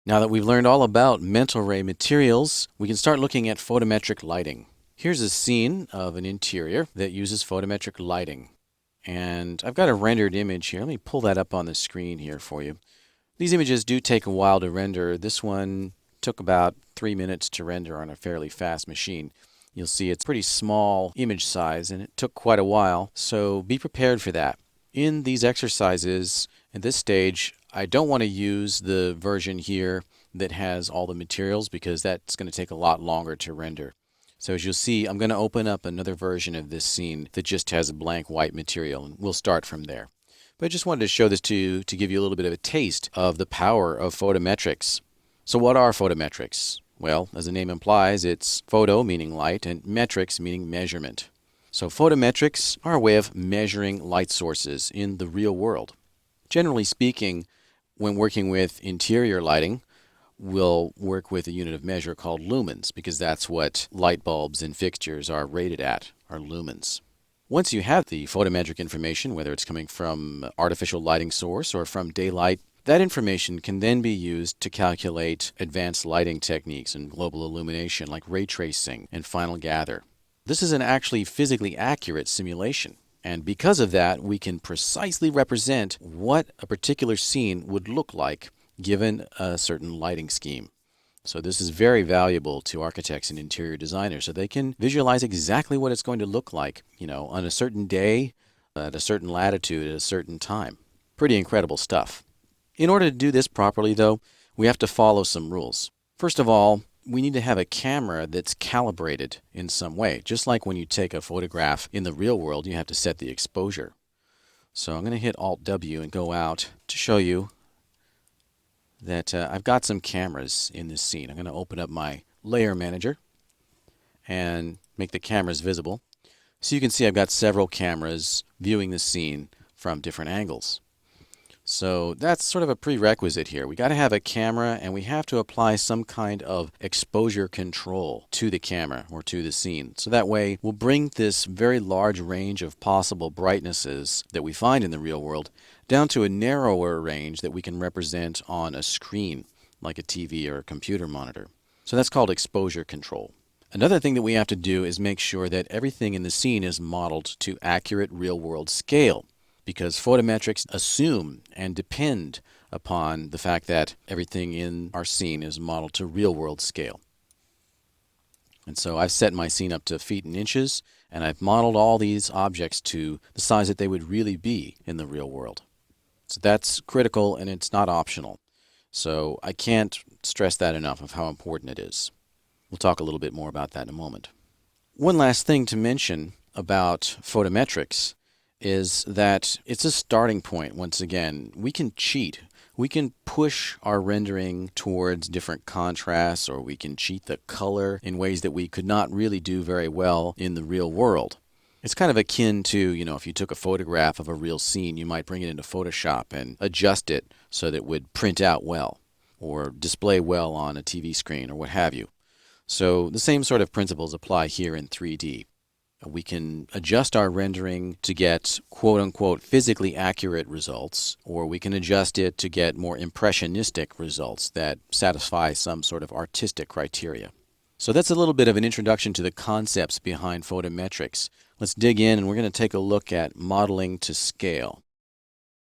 Now that we've learned all about mental ray materials, we can start looking at photometric lighting. Here's a scene of an interior that uses photometric lighting. And I've got a rendered image here. Let me pull that up on the screen here for you. These images do take a while to render. This one took about 3 minutes to render on a fairly fast machine. You'll see it's pretty small image size and it took quite a while, so be prepared for that. In these exercises, at this stage, I don't want to use the version here that has all the materials because that's going to take a lot longer to render. So as you'll see, I'm going to open up another version of this scene that just has a blank white material, and we'll start from there. But I just wanted to show this to you to give you a little bit of a taste of the power of photometrics. So what are photometrics? Well, as the name implies, it's photo meaning light and metrics meaning measurement. So photometrics are a way of measuring light sources in the real world. Generally speaking, when working with interior lighting, we'll work with a unit of measure called lumens because that's what light bulbs and fixtures are rated at, are lumens. Once you have the photometric information, whether it's coming from artificial lighting source or from daylight, that information can then be used to calculate advanced lighting techniques and global illumination like ray tracing and final gather. This is an actually physically accurate simulation. And because of that, we can precisely represent what a particular scene would look like given a certain lighting scheme. So this is very valuable to architects and interior designers so they can visualize exactly what it's going to look like, on a certain day, at a certain latitude, at a certain time. Pretty incredible stuff. In order to do this properly, though, we have to follow some rules. First of all, we need to have a camera that's calibrated in some way. Just like when you take a photograph in the real world, you have to set the exposure. So I'm going to hit Alt-W and go out to show you that I've got some cameras in this scene. I'm going to open up my layer manager and make the cameras visible. So you can see I've got several cameras viewing the scene from different angles. So that's sort of a prerequisite here. We got to have a camera and we have to apply some kind of exposure control to the camera or to the scene. So that way we'll bring this very large range of possible brightnesses that we find in the real world down to a narrower range that we can represent on a screen like a TV or a computer monitor. So that's called exposure control. Another thing that we have to do is make sure that everything in the scene is modeled to accurate real-world scale, because photometrics assume and depend upon the fact that everything in our scene is modeled to real-world scale. And so I've set my scene up to feet and inches, and I've modeled all these objects to the size that they would really be in the real world. So that's critical and it's not optional. So I can't stress that enough of how important it is. We'll talk a little bit more about that in a moment. One last thing to mention about photometrics is that it's a starting point. Once again, we can cheat. We can push our rendering towards different contrasts, or we can cheat the color in ways that we could not really do very well in the real world. It's kind of akin to, if you took a photograph of a real scene, you might bring it into Photoshop and adjust it so that it would print out well or display well on a TV screen or what have you. So the same sort of principles apply here in 3D. We can adjust our rendering to get quote-unquote physically accurate results, or we can adjust it to get more impressionistic results that satisfy some sort of artistic criteria. So that's a little bit of an introduction to the concepts behind photometrics. Let's dig in and we're going to take a look at modeling to scale.